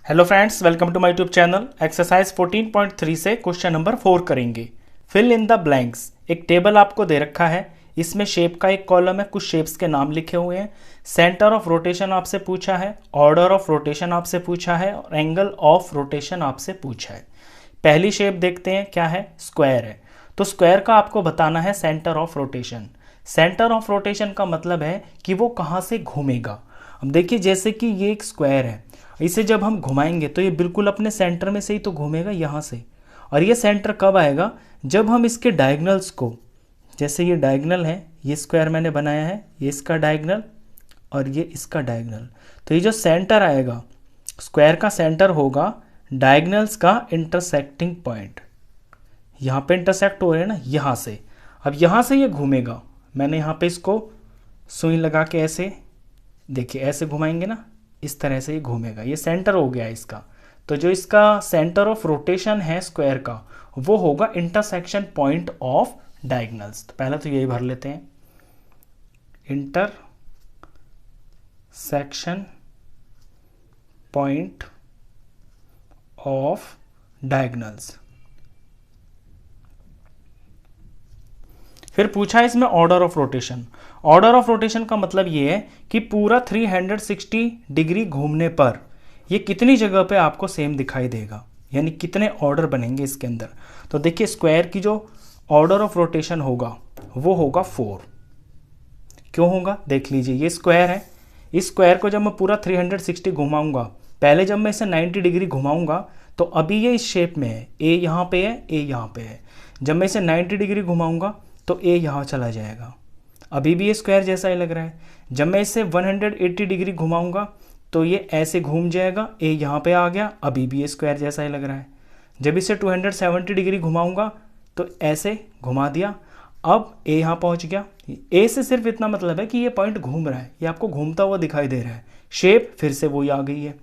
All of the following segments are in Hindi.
Hello friends, welcome to my YouTube channel. Exercise 14.3 से क्वेश्चन नंबर 4 करेंगे। Fill in the blanks. एक टेबल आपको दे रखा है, इसमें शेप का एक कॉलम है, कुछ शेप्स के नाम लिखे हुए हैं। सेंटर ऑफ रोटेशन आपसे पूछा है, ऑर्डर ऑफ रोटेशन आपसे पूछा है और एंगल ऑफ रोटेशन आपसे पूछा है। पहली शेप देखते हैं, क्या है? स्क्वायर है। तो स्क्वायर का आपको बताना है centre of rotation. Centre of rotation का मतलब है कि वो कहाँ से घूमेगा। अब देखिए, जैसे कि ये एक स्क्वायर है, इसे जब हम घुमाएंगे तो ये बिल्कुल अपने सेंटर में से ही तो घूमेगा, यहाँ से। और ये सेंटर कब आएगा? जब हम इसके डायगनल्स को, जैसे ये डायगनल है, ये स्क्वायर मैंने बनाया है, ये इसका डायगनल और ये इसका डायगनल। तो ये जो सेंटर आएगा, स्क्वायर का सेंटर होगा डायगनल्स का इंटरसेक्टिंग पॉइंट। यहाँ पे इंटरसेक्ट हो रहे हैं ना, यहाँ से। अब यहाँ से ये घूमेगा। मैंने यहाँ पे इसको सुई लगा के ऐसे, देखिए ऐसे घुमाएंगे ना, इस तरह से ये घूमेगा। ये सेंटर हो गया इसका। तो जो इसका सेंटर ऑफ रोटेशन है स्क्वायर का, वो होगा इंटरसेक्शन पॉइंट ऑफ डायगनल्स। तो पहले तो यही भर लेते हैं, इंटरसेक्शन पॉइंट ऑफ डायगनल्स। फिर पूछा है इसमें order of rotation. Order of rotation का मतलब ये है कि पूरा 360 डिग्री घूमने पर ये कितनी जगह पे आपको सेम दिखाई देगा, यानी कितने ऑर्डर बनेंगे इसके अंदर। तो देखिए, स्क्वायर की जो ऑर्डर ऑफ रोटेशन होगा वो होगा 4। क्यों होगा देख लीजिए, ये स्क्वायर है। इस स्क्वायर को जब मैं पूरा 360 घुमाऊंगा, पहले जब मैं इसे 90 डिग्री घुमाऊंगा तो अभी ये इस शेप में है, ए यहाँ पे है, ए यहाँ पे है। जब मैं इसे 90 डिग्री घुमाऊंगा तो ए यहाँ चला जाएगा, अभी भी ये स्क्वायर जैसा ही लग रहा है। जब मैं इसे 180 डिग्री घुमाऊंगा तो ये ऐसे घूम जाएगा, ए यहाँ पे आ गया, अभी भी ये स्क्वायर जैसा ही लग रहा है। जब इसे 270 डिग्री घुमाऊंगा तो ऐसे घुमा दिया, अब ए यहाँ पहुँच गया। ए से सिर्फ इतना मतलब है कि ये पॉइंट घूम रहा है, ये आपको घूमता हुआ दिखाई दे रहा है। शेप फिर से वही आ गई है।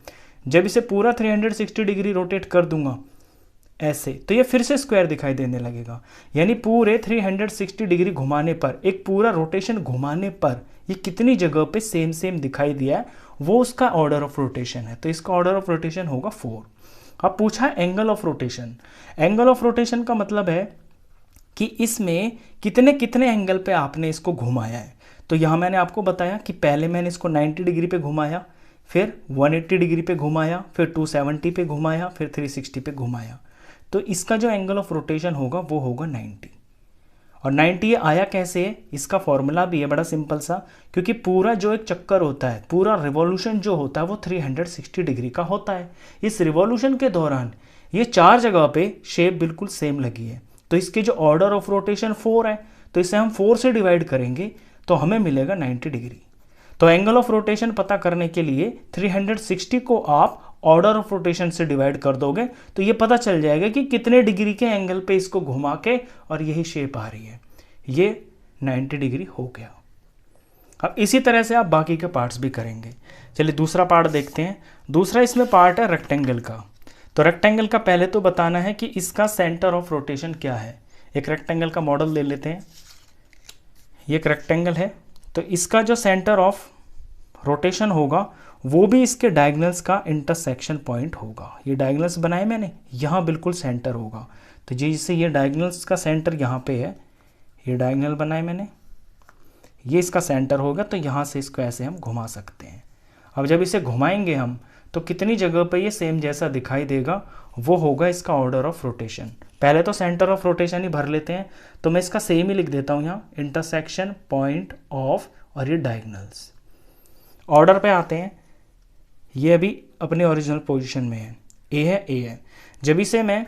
जब इसे पूरा 360 डिग्री रोटेट कर दूंगा ऐसे, तो ये फिर से स्क्वायर दिखाई देने लगेगा। यानी पूरे 360 डिग्री घुमाने पर, एक पूरा रोटेशन घुमाने पर ये कितनी जगह पे सेम सेम दिखाई दिया है, वो उसका ऑर्डर ऑफ रोटेशन है। तो इसका ऑर्डर ऑफ रोटेशन होगा 4। अब पूछा है angle of rotation. Angle of rotation का मतलब है कि इसमें कितने कितने एंगल पे आपने इसको घुमाया है। तो यहाँ मैंने आपको बताया कि पहले मैंने इसको 90 डिग्री पे घुमाया, फिर 180 डिग्री पे घुमाया, फिर 270 पे घुमाया, फिर 360 पे घुमाया। तो इसका जो एंगल ऑफ रोटेशन होगा वो होगा 90। और 90 ये आया कैसे है, इसका फॉर्मूला भी है बड़ा सिंपल सा। क्योंकि पूरा जो एक चक्कर होता है, पूरा रिवॉल्यूशन जो होता है वो 360 डिग्री का होता है। इस रिवॉल्यूशन के दौरान ये 4 जगह पे शेप बिल्कुल सेम लगी है। तो इसके जो ऑर्डर ऑफ रोटेशन 4 है, तो इसे हम 4 से डिवाइड करेंगे तो हमें मिलेगा 90 डिग्री। तो एंगल ऑफ रोटेशन पता करने के लिए 360 को आप ऑर्डर ऑफ रोटेशन से डिवाइड कर दोगे तो ये पता चल जाएगा कि कितने डिग्री के एंगल पे इसको घुमा के और यही शेप आ रही है। ये 90 डिग्री हो गया। अब इसी तरह से आप बाकी के पार्ट्स भी करेंगे। चलिए दूसरा पार्ट देखते हैं। दूसरा इसमें पार्ट है रेक्टेंगल का। तो रेक्टेंगल का पहले तो बताना है कि इसका सेंटर ऑफ रोटेशन क्या है। एक रेक्टेंगल का मॉडल ले लेते हैं। ये एक रेक्टेंगल है, तो इसका जो सेंटर ऑफ रोटेशन होगा वो भी इसके डायगनल्स का इंटरसेक्शन पॉइंट होगा। ये डायगनल्स बनाए मैंने, यहाँ बिल्कुल सेंटर होगा। तो जैसे ये डायगनल्स का सेंटर यहाँ पे है, ये डायगनल बनाए मैंने, ये इसका सेंटर होगा, तो यहाँ से इसको ऐसे हम घुमा सकते हैं। अब जब इसे घुमाएंगे हम तो कितनी जगह पे ये सेम जैसा दिखाई देगा, वो होगा इसका ऑर्डर ऑफ रोटेशन। पहले तो सेंटर ऑफ रोटेशन ही भर लेते हैं, तो मैं इसका सेम ही लिख देता हूँ यहाँ, इंटरसेक्शन पॉइंट ऑफ, और ये डायगनल्स। ऑर्डर पे आते हैं। ये अभी अपने ओरिजिनल पोजीशन में है, ए है, ए है। जब इसे मैं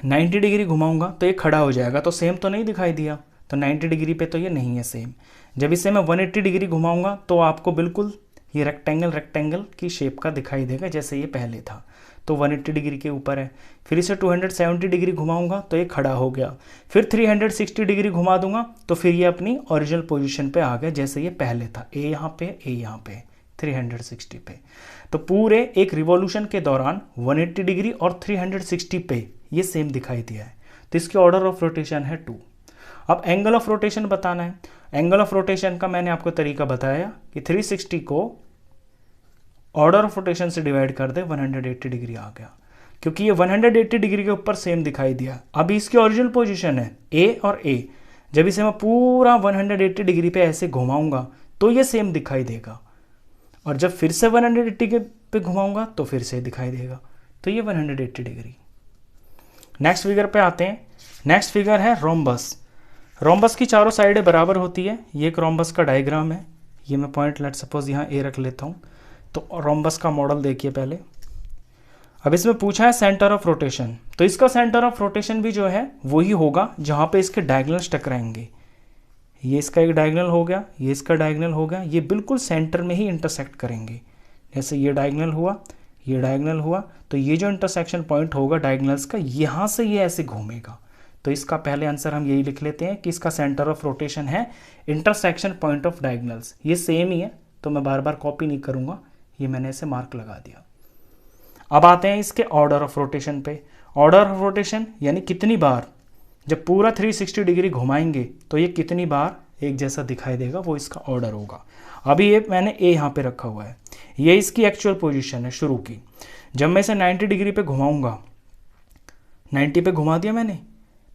90 डिग्री घुमाऊंगा तो ये खड़ा हो जाएगा, तो सेम तो नहीं दिखाई दिया, तो 90 डिग्री पे तो ये नहीं है सेम। जब इसे मैं 180 डिग्री घुमाऊंगा तो आपको बिल्कुल ये रेक्टेंगल की शेप का दिखाई देगा जैसे ये पहले था, तो 180 डिग्री के ऊपर है। फिर इसे 270 डिग्री घुमाऊंगा तो ये खड़ा हो गया। फिर 360 डिग्री घुमा दूंगा तो फिर ये अपनी ओरिजिनल पोजीशन पे आ गया जैसे ये पहले था, ए यहाँ पे, ए यहाँ पे, 360 पे। तो पूरे एक रिवॉल्यूशन के दौरान 180 डिग्री और 360 पे ये सेम दिखाई दिया है, तो इसकी ऑर्डर ऑफ रोटेशन है 2। अब एंगल ऑफ रोटेशन बताना है। एंगल ऑफ रोटेशन का मैंने आपको तरीका बताया कि 360 को ऑर्डर ऑफ रोटेशन से डिवाइड कर दे 180 डिग्री आ गया, क्योंकि ये 180 डिग्री के ऊपर सेम दिखाई दिया। अभी इसकी ओरिजिनल पोजीशन है ए और ए, जब इसे मैं पूरा 180 डिग्री पे ऐसे घुमाऊंगा तो ये सेम दिखाई देगा, और जब फिर से 180 के पे घुमाऊंगा तो फिर से दिखाई देगा, तो ये 180 डिग्री। नेक्स्ट फिगर पे आते हैं। नेक्स्ट फिगर है रोम्बस। रोम्बस की चारों साइडें बराबर होती है। ये एक रोम्बस का डायग्राम है। ये मैं पॉइंट लेट सपोज यहाँ ए रख लेता हूँ। तो रोम्बस का मॉडल देखिए पहले। अब इसमें पूछा है सेंटर ऑफ रोटेशन, तो इसका सेंटर ऑफ रोटेशन भी जो है वही होगा जहाँ पे इसके डायगोनल्स टकराएंगे। ये इसका एक डायगोनल हो गया, ये इसका डायगोनल हो गया, ये बिल्कुल सेंटर में ही इंटरसेक्ट करेंगे। जैसे ये डायगोनल हुआ, ये डायगोनल हुआ, तो ये जो इंटरसेक्शन पॉइंट होगा डायगोनल्स का, यहाँ से ये ऐसे घूमेगा। तो इसका पहले आंसर हम यही लिख लेते हैं कि इसका सेंटर ऑफ रोटेशन है इंटरसेक्शन पॉइंट ऑफ डायगोनल्स। ये सेम ही है, तो मैं बार बार कॉपी नहीं करूँगा, ये मैंने ऐसे मार्क लगा दिया। अब आते हैं इसके ऑर्डर ऑफ रोटेशन पे। ऑर्डर ऑफ रोटेशन यानी कितनी बार, जब पूरा 360 डिग्री घुमाएंगे तो ये कितनी बार एक जैसा दिखाई देगा, वो इसका ऑर्डर होगा। अभी ये मैंने ए यहाँ पे रखा हुआ है, ये इसकी एक्चुअल पोजीशन है शुरू की। जब मैं इसे 90 डिग्री पे घुमाऊंगा, 90 पे घुमा दिया मैंने,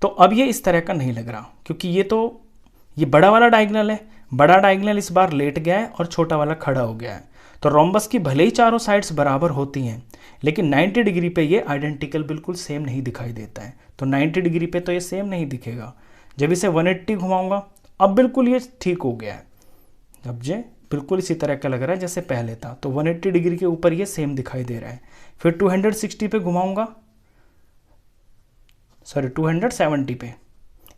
तो अब ये इस तरह का नहीं लग रहा, क्योंकि ये बड़ा वाला डायगोनल है। बड़ा डायगोनल इस बार लेट गया है और छोटा वाला खड़ा हो गया है। तो रोम्बस की भले ही चारों साइड्स बराबर होती हैं, लेकिन 90 डिग्री पे ये आइडेंटिकल बिल्कुल सेम नहीं दिखाई देता है। तो 90 डिग्री पे तो ये सेम नहीं दिखेगा। जब इसे 180 घुमाऊंगा, अब बिल्कुल ये ठीक हो गया है। अब ये बिल्कुल इसी तरह का लग रहा है जैसे पहले था। तो 180 डिग्री के ऊपर ये सेम दिखाई दे रहा है। फिर 260 पे घुमाऊंगा, सॉरी 270 पे,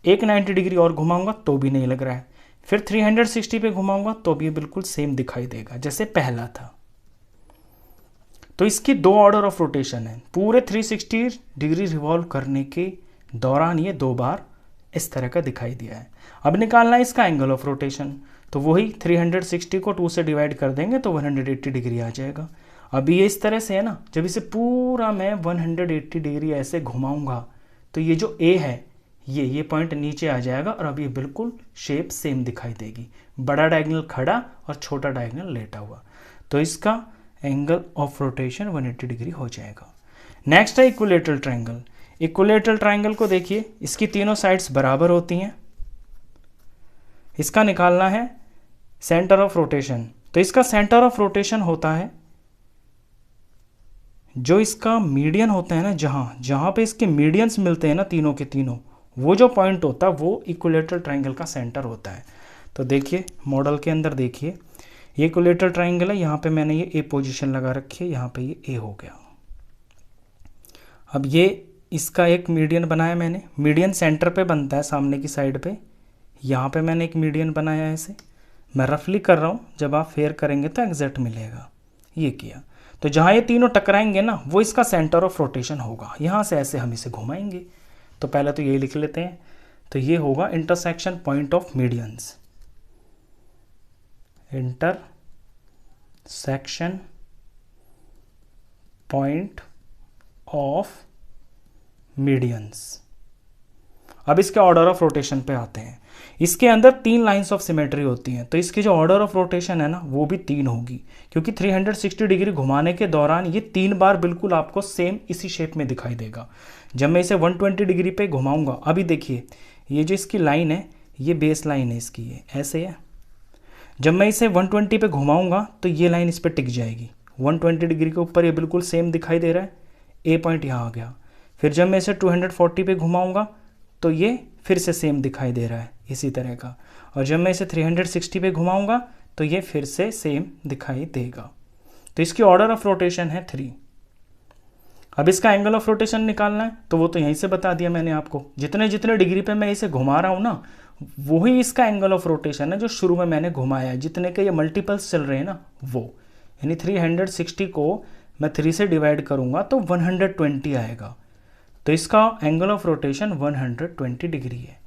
एक 90 डिग्री और घुमाऊंगा तो भी नहीं लग रहा है। फिर 360 पे घुमाऊंगा तो भी बिल्कुल सेम दिखाई देगा जैसे पहला था। तो इसकी दो ऑर्डर ऑफ रोटेशन है। पूरे 360 डिग्री रिवॉल्व करने के दौरान ये दो बार इस तरह का दिखाई दिया है। अब निकालना है इसका एंगल ऑफ रोटेशन, तो वही 360 को 2 से डिवाइड कर देंगे तो 180 डिग्री आ जाएगा। अभी ये इस तरह से है ना, जब इसे पूरा मैं 180 डिग्री ऐसे घुमाऊंगा तो ये जो ए है ये पॉइंट नीचे आ जाएगा, और अब ये बिल्कुल शेप सेम दिखाई देगी। बड़ा डायगोनल खड़ा और छोटा डायगोनल लेटा हुआ, तो इसका एंगल ऑफ रोटेशन 180 डिग्री हो जाएगा। नेक्स्ट है इक्विलेटरल ट्रायंगल। इक्विलेटरल ट्रायंगल को देखिए, इसकी तीनों साइड्स बराबर होती हैं। इसका निकालना है सेंटर ऑफ रोटेशन। तो इसका सेंटर ऑफ रोटेशन होता है जो इसका मीडियन होता है ना, जहां पे इसके मीडियंस मिलते हैं ना तीनों के तीनों, वो जो पॉइंट होता है वो इक्विलेटरल ट्रायंगल का सेंटर होता है। तो देखिए मॉडल के अंदर देखिए, ये इक्विलेटरल ट्रायंगल है, यहाँ पे मैंने ये ए पोजीशन लगा रखी है, यहाँ पे ये ए हो गया। अब ये इसका एक मीडियन बनाया मैंने, मीडियन सेंटर पे बनता है सामने की साइड पे। यहाँ पे मैंने एक मीडियन बनाया है, ऐसे मैं रफली कर रहा हूँ, जब आप फेयर करेंगे तो एग्जैक्ट मिलेगा। ये किया, तो जहाँ ये तीनों टकराएंगे ना, वो इसका सेंटर ऑफ रोटेशन होगा। यहाँ से ऐसे हम इसे घुमाएंगे। तो पहले तो ये लिख लेते हैं, तो ये होगा intersection point of medians. Intersection point of medians. अब इसके ऑर्डर ऑफ रोटेशन पे आते हैं। इसके अंदर 3 लाइंस ऑफ सिमेट्री होती हैं, तो इसकी जो ऑर्डर ऑफ रोटेशन है ना, वो भी 3 होगी, क्योंकि 360 डिग्री घुमाने के दौरान ये 3 बार बिल्कुल आपको सेम इसी शेप में दिखाई देगा। जब मैं इसे 120 डिग्री पे घुमाऊंगा, अभी देखिए ये जो इसकी लाइन है, ये बेस लाइन है इसकी, ये ऐसे है। जब मैं इसे 120 पे घुमाऊंगा तो ये लाइन इस पर टिक जाएगी। 120 डिग्री के ऊपर ये बिल्कुल सेम दिखाई दे रहा है, ए पॉइंट यहाँ आ गया। फिर जब मैं इसे 240 पे घुमाऊंगा तो ये फिर से सेम दिखाई दे रहा है इसी तरह का, और जब मैं इसे 360 पे घुमाऊंगा तो ये फिर से सेम दिखाई देगा। तो इसकी ऑर्डर ऑफ रोटेशन है 3। अब इसका एंगल ऑफ रोटेशन निकालना है, तो वो तो यहीं से बता दिया मैंने आपको। जितने जितने डिग्री पे मैं इसे घुमा रहा हूँ ना, वही इसका एंगल ऑफ रोटेशन है जो शुरू में मैंने घुमाया है। जितने के ये मल्टीपल्स चल रहे हैं ना, वो यानी 360 को मैं 3 से डिवाइड करूँगा तो 120 आएगा। तो इसका एंगल ऑफ रोटेशन 120 डिग्री है।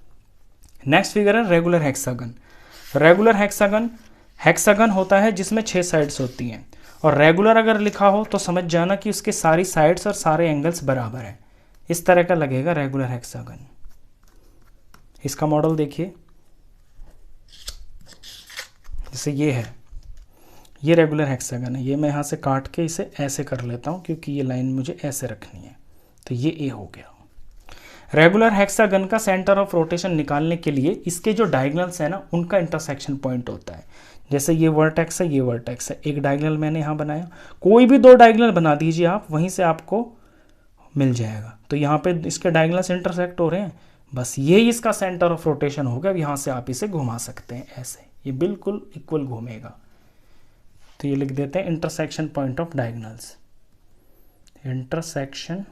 नेक्स्ट फिगर है रेगुलर हेक्सागन। रेगुलर हेक्सागन होता है जिसमें 6 साइड्स होती हैं, और रेगुलर अगर लिखा हो तो समझ जाना कि उसके सारी साइड्स और सारे एंगल्स बराबर हैं। इस तरह का लगेगा रेगुलर हेक्सागन। इसका मॉडल देखिए, जैसे ये है, ये रेगुलर हेक्सागन है, ये मैं यहाँ से काट के इसे ऐसे कर लेता हूँ क्योंकि ये लाइन मुझे ऐसे रखनी है। तो ये ए हो गया। रेगुलर हेक्सागन का सेंटर ऑफ रोटेशन निकालने के लिए इसके जो डायगोनल्स है ना उनका इंटरसेक्शन पॉइंट होता है। जैसे ये वर्टेक्स है, ये वर्टेक्स है, एक डायगोनल मैंने यहाँ बनाया, कोई भी दो डायगोनल बना दीजिए आप, वहीं से आपको मिल जाएगा। तो यहाँ पे इसके डायगोनल्स इंटरसेक्ट हो रहे हैं, बस ये इसका सेंटर ऑफ रोटेशन होगा। अब यहाँ से आप इसे घुमा सकते हैं ऐसे, ये बिल्कुल इक्वल घूमेगा। तो ये लिख देते हैं intersection point of diagonals, intersection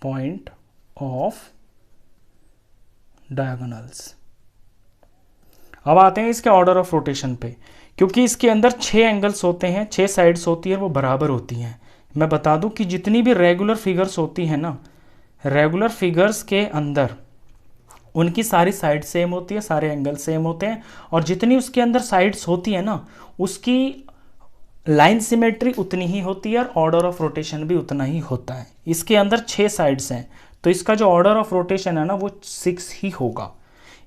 point of diagonals. अब आते हैं इसके ऑर्डर ऑफ रोटेशन पे। क्योंकि इसके अंदर 6 एंगल्स होते हैं, 6 साइड्स होती है, वो बराबर होती हैं। मैं बता दूं कि जितनी भी रेगुलर फिगर्स होती हैं ना, रेगुलर फिगर्स के अंदर उनकी सारी साइड सेम होती है, सारे एंगल सेम होते हैं, और जितनी उसके अंदर साइड्स होती है ना उसकी लाइन सिमेट्री उतनी ही होती है और ऑर्डर ऑफ रोटेशन भी उतना ही होता है। इसके अंदर 6 साइड्स हैं तो इसका जो ऑर्डर ऑफ रोटेशन है ना वो 6 ही होगा।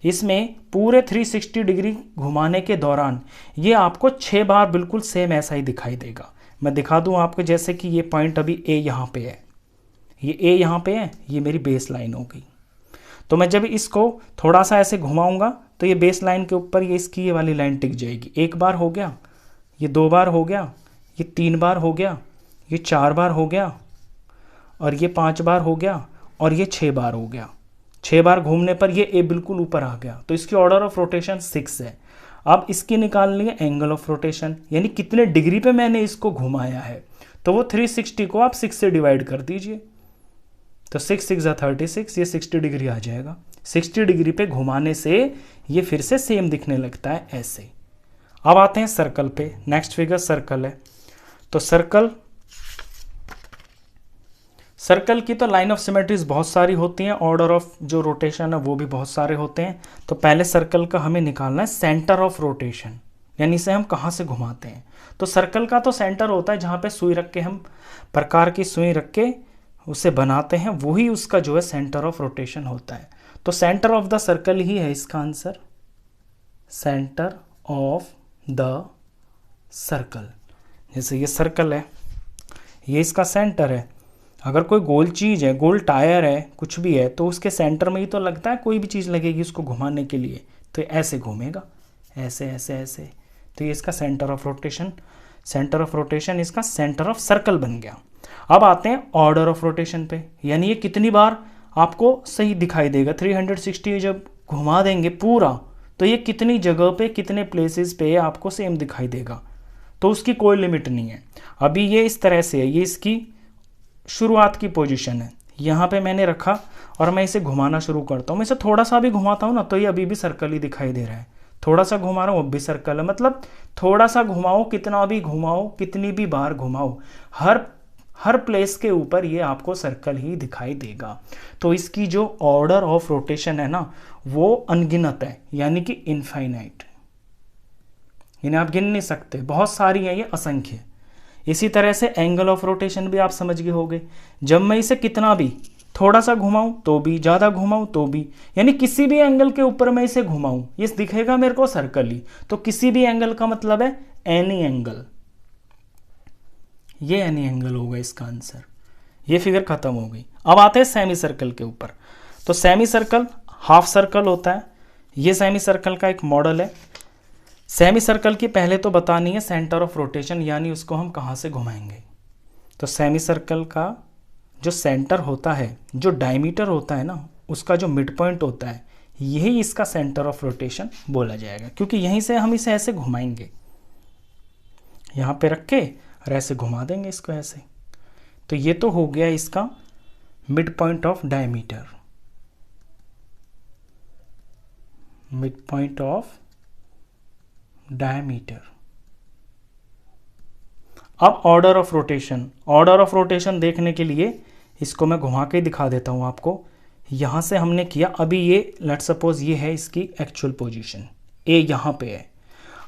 इसमें पूरे 360 डिग्री घुमाने के दौरान ये आपको 6 बार बिल्कुल सेम ऐसा ही दिखाई देगा। मैं दिखा दूं आपको, जैसे कि ये पॉइंट अभी ए यहाँ पे है, ये ए यहाँ पे है, ये मेरी बेस लाइन हो गई। तो मैं जब इसको थोड़ा सा ऐसे घुमाऊंगा तो ये बेस लाइन के ऊपर ये इसकी ये वाली लाइन टिक जाएगी। 1 बार हो गया, ये 2 बार हो गया, ये 3 बार हो गया, ये 4 बार हो गया, और ये 5 बार हो गया, और ये 6 बार हो गया। 6 बार घूमने पर ये ए बिल्कुल ऊपर आ गया। तो इसकी ऑर्डर ऑफ रोटेशन 6 है। अब इसकी निकाल लेंगे एंगल ऑफ रोटेशन, यानी कितने डिग्री पे मैंने इसको घुमाया है। तो वो 360 को आप 6 से डिवाइड कर दीजिए, तो 6 6 36, ये 60 डिग्री आ जाएगा। 60 डिग्री पे घुमाने से ये फिर से सेम दिखने लगता है ऐसे। अब आते हैं सर्कल पे। नेक्स्ट फिगर सर्कल है। तो सर्कल की तो लाइन ऑफ सिमेट्रीज बहुत सारी होती हैं, ऑर्डर ऑफ जो रोटेशन है वो भी बहुत सारे होते हैं। तो पहले सर्कल का हमें निकालना है सेंटर ऑफ रोटेशन, यानी इसे हम कहाँ से घुमाते हैं। तो सर्कल का तो सेंटर होता है जहाँ पे सुई रख के, हम प्रकार की सुई रख के उसे बनाते हैं, वही उसका जो है सेंटर ऑफ रोटेशन होता है। तो सेंटर ऑफ द सर्कल ही है इसका answer, centre of the circle. जैसे ये सर्कल है, ये इसका सेंटर है। अगर कोई गोल चीज़ है, गोल टायर है, कुछ भी है, तो उसके सेंटर में ही तो लगता है, कोई भी चीज़ लगेगी उसको घुमाने के लिए, तो ऐसे घूमेगा, ऐसे ऐसे ऐसे। तो ये इसका centre of rotation, centre of rotation इसका सेंटर ऑफ सर्कल बन गया। अब आते हैं ऑर्डर ऑफ रोटेशन पे, यानी ये कितनी बार आपको सही दिखाई देगा। 360 जब घुमा देंगे पूरा तो ये कितनी जगह पे, कितने प्लेसेस पे आपको सेम दिखाई देगा, तो उसकी कोई लिमिट नहीं है। अभी ये इस तरह से है, ये इसकी शुरुआत की पोजीशन है, यहाँ पे मैंने रखा और मैं इसे घुमाना शुरू करता हूँ। मैं इसे थोड़ा सा भी घुमाता हूँ ना तो ये अभी भी सर्कल ही दिखाई दे रहा है। थोड़ा सा घुमा रहा हूँ अब भी सर्कल है। मतलब थोड़ा सा घुमाओ, कितना भी घुमाओ, कितनी भी बार घुमाओ, हर प्लेस के ऊपर ये आपको सर्कल ही दिखाई देगा। तो इसकी जो ऑर्डर ऑफ रोटेशन है ना वो अनगिनत है, यानी कि इनफाइनाइट, यानी आप गिन नहीं सकते, बहुत सारी है, ये असंख्य। इसी तरह से एंगल ऑफ रोटेशन भी आप समझ गए होंगे। जब मैं इसे कितना भी, थोड़ा सा घुमाऊं तो भी, ज़्यादा घुमाऊं तो भी, यानी किसी भी एंगल के ऊपर मैं इसे घुमाऊं ये दिखेगा मेरे को सर्कल ही। तो किसी भी एंगल का मतलब है एनी एंगल, ये एनी एंगल होगा इसका आंसर। ये फिगर खत्म हो गई। अब आते हैं सेमी सर्कल के ऊपर। तो सेमी सर्कल हाफ सर्कल होता है, ये सेमी सर्कल का एक मॉडल है। सेमी सर्कल की पहले तो बतानी है सेंटर ऑफ रोटेशन, यानी उसको हम कहाँ से घुमाएंगे। तो सेमी सर्कल का जो सेंटर होता है, जो डायमीटर होता है ना, उसका जो मिड पॉइंट होता है, यही इसका सेंटर ऑफ रोटेशन बोला जाएगा, क्योंकि यहीं से हम इसे ऐसे घुमाएंगे, यहाँ पे रख के और ऐसे घुमा देंगे इसको ऐसे। तो ये तो हो गया इसका mid point of diameter, mid point of diameter. अब order of rotation, order of rotation देखने के लिए इसको मैं घुमा के दिखा देता हूं आपको। यहां से हमने किया, अभी ये लेट्स सपोज ये है इसकी एक्चुअल पोजीशन, ए यहां पे है।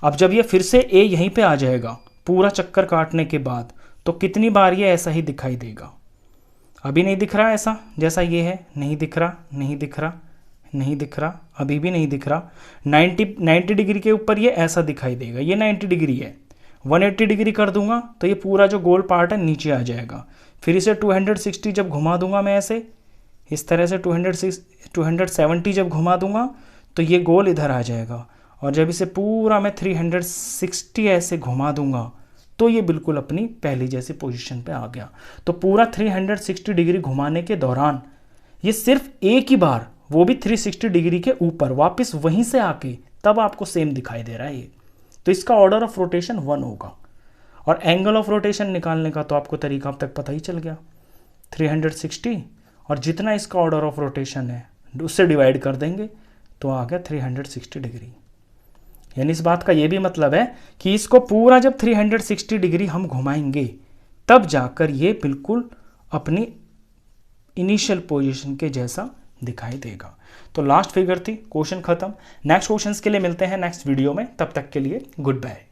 अब जब ये फिर से ए यहीं पे आ जाएगा पूरा चक्कर काटने के बाद, तो कितनी बार ये ऐसा ही दिखाई देगा। अभी नहीं दिख रहा ऐसा जैसा ये है, नहीं दिख रहा, नहीं दिख रहा, नहीं दिख रहा, अभी भी नहीं दिख रहा। 90 डिग्री के ऊपर ये ऐसा दिखाई देगा, ये 90 डिग्री है। 180 डिग्री कर दूंगा तो ये पूरा जो गोल पार्ट है नीचे आ जाएगा। फिर इसे 260 जब घुमा दूंगा मैं ऐसे, इस तरह से 270 जब घुमा दूंगा तो ये गोल इधर आ जाएगा। और जब इसे पूरा मैं 360 ऐसे घुमा दूंगा तो ये बिल्कुल अपनी पहली जैसी पोजीशन पे आ गया। तो पूरा 360 डिग्री घुमाने के दौरान ये सिर्फ एक ही बार, वो भी 360 डिग्री के ऊपर, वापस वहीं से आके तब आपको सेम दिखाई दे रहा है ये। तो इसका ऑर्डर ऑफ रोटेशन 1 होगा। और एंगल ऑफ रोटेशन निकालने का तो आपको तरीका अब तक पता ही चल गया, 360 और जितना इसका ऑर्डर ऑफ रोटेशन है उससे डिवाइड कर देंगे तो आ गया 360 डिग्री। यानी इस बात का ये भी मतलब है कि इसको पूरा जब 360 डिग्री हम घुमाएंगे तब जाकर ये बिल्कुल अपनी इनिशियल पोजीशन के जैसा दिखाई देगा। तो लास्ट फिगर थी, क्वेश्चन खत्म। नेक्स्ट क्वेश्चंस के लिए मिलते हैं नेक्स्ट वीडियो में, तब तक के लिए गुड बाय।